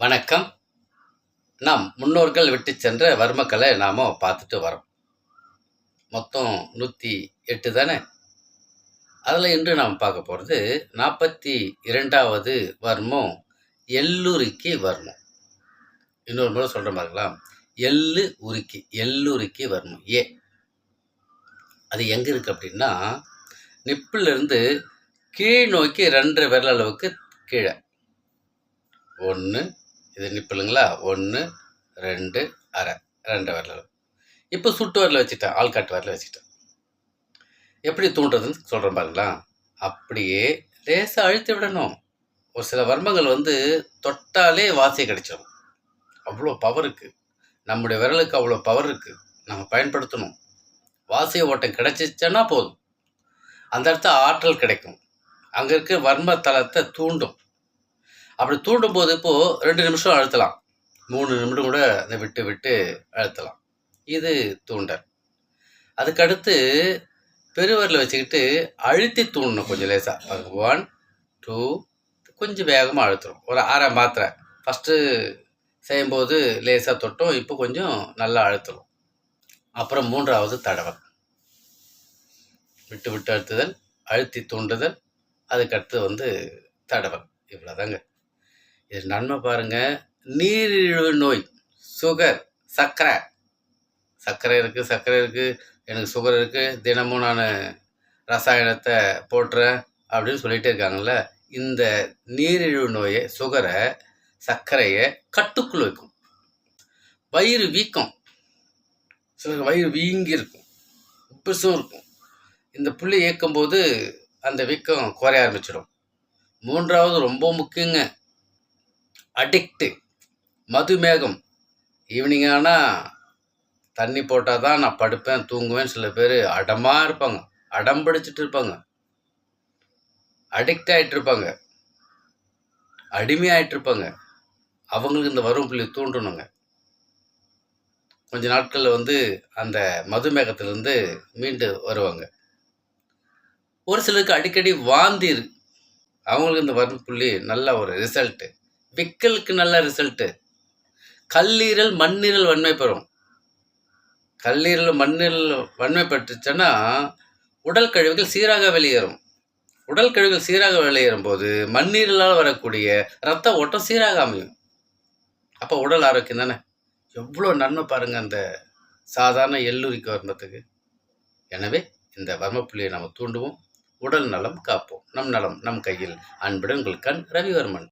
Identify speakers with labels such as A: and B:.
A: வணக்கம். நாம் முன்னோர்கள் விட்டு சென்ற வர்மக்கலை நாம் பார்த்துட்டு வரோம். மொத்தம் 108 தானே. அதில் இன்று நாம் பார்க்க போகிறது 42வது வர்மம் எல்லுருக்கி வர்மம். இன்னொரு முறை சொல்கிற மாதிரிலாம் எல்லுருக்கி வர்மம் அது எங்கே இருக்குது அப்படின்னா, நிப்பிலிருந்து கீழ் நோக்கி 2 விரல் அளவுக்கு கீழே. 1 இது நிப்பிலுங்களா, 1 2 அரை 2 விரல். இப்போ சுட்டு வரல வச்சுட்டேன், ஆள்காட்டு வரல வச்சுட்டேன். எப்படி தூண்டுறதுன்னு சொல்கிறேன் பாருங்களா. அப்படியே லேசாக அழுத்தி விடணும். ஒரு சில வர்மங்கள் தொட்டாலே வாசி கிடைச்சிடும். அவ்வளோ பவர் இருக்குது, நம்முடைய விரலுக்கு அவ்வளோ பவர் இருக்குது. நம்ம பயன்படுத்தணும். வாசிய ஓட்டம் கிடைச்சிச்சன்னா போதும், அந்த இடத்த ஆற்றல் கிடைக்கும். அங்கே இருக்க வர்ம தளத்தை தூண்டும். அப்படி தூண்டும் போது இப்போது 2 நிமிஷம் அழுத்தலாம், 3 நிமிடம் கூட அதை விட்டு விட்டு அழுத்தலாம். இது தூண்டல். அதுக்கடுத்து பெருவரில் வச்சுக்கிட்டு அழுத்தி தூண்டணும் கொஞ்சம் லேசாக. 1 2 கொஞ்சம் வேகமாக அழுத்தணும். ஒரு அரை மாத்திரை ஃபஸ்ட்டு செய்யும்போது லேசாக தொட்டோம், இப்போ கொஞ்சம் நல்லா அழுத்தணும். அப்புறம் 3வது தடவை விட்டு விட்டு அழுத்துதல், அழுத்தி தூண்டுதல், அதுக்கடுத்து தடவல். இவ்வளோதாங்க. இது நன்மை பாருங்கள். நீரிழிவு நோய், சுகர், சர்க்கரை இருக்குது, எனக்கு சுகர் இருக்குது, தினமும் நான் ரசாயனத்தை போட்டுறேன் அப்படின்னு சொல்லிகிட்டே இருக்காங்கல்ல. இந்த நீரிழிவு நோயை, சுகரை, சர்க்கரையை கட்டுக்குள் வைக்கும். வயிறு வீக்கம், சிலருக்கு வயிறு வீங்கி இருக்கும், உப்புசும் இருக்கும். இந்த புள்ளி இயக்கும்போது அந்த வீக்கம் குறைய ஆரம்பிச்சிடும். 3வது ரொம்ப முக்கியங்க, அடிக்ட்டு, மதுமேகம். ஈவினிங் ஆனால் தண்ணி போட்டால் தான் நான் படுப்பேன் தூங்குவேன். சில பேர் அடமாக இருப்பாங்க, அடம் பிடிச்சிட்டு இருப்பாங்க, அடிக்ட் ஆகிட்டு இருப்பாங்க, அடிமையாகிட்டு இருப்பாங்க. அவங்களுக்கு இந்த வரும் புள்ளி தூண்டணுங்க. கொஞ்ச நாட்களில் அந்த மதுமேகத்திலேருந்து மீண்டு வருவாங்க. ஒரு சிலருக்கு அடிக்கடி வாந்தி இருக்கு, அவங்களுக்கு இந்த வரும் புள்ளி நல்ல ஒரு ரிசல்ட்டு. விக்கலுக்கு நல்ல ரிசல்ட்டு. கல்லீரல் மண்ணீரல் வன்மை பெறும். கல்லீரல் மண்ணீரல் வன்மை பெற்றுச்சுன்னா உடல் கழிவுகள் சீராக வெளியேறும். உடல் கழிவுகள் சீராக வெளியேறும் போது மண்ணீரலால் வரக்கூடிய இரத்த ஓட்டம் சீராக அமையும். அப்போ உடல் ஆரோக்கியம் தானே. எவ்வளோ நன்மை பாருங்கள் அந்த சாதாரண எல்லுரிக்கு வர்மத்துக்கு. எனவே இந்த வர்மப்புள்ளியை நம்ம தூண்டுவோம், உடல் நலம் காப்போம். நம் நலம் நம் கையில். அன்புடன் உங்கள் கண் ரவிவர்மன்.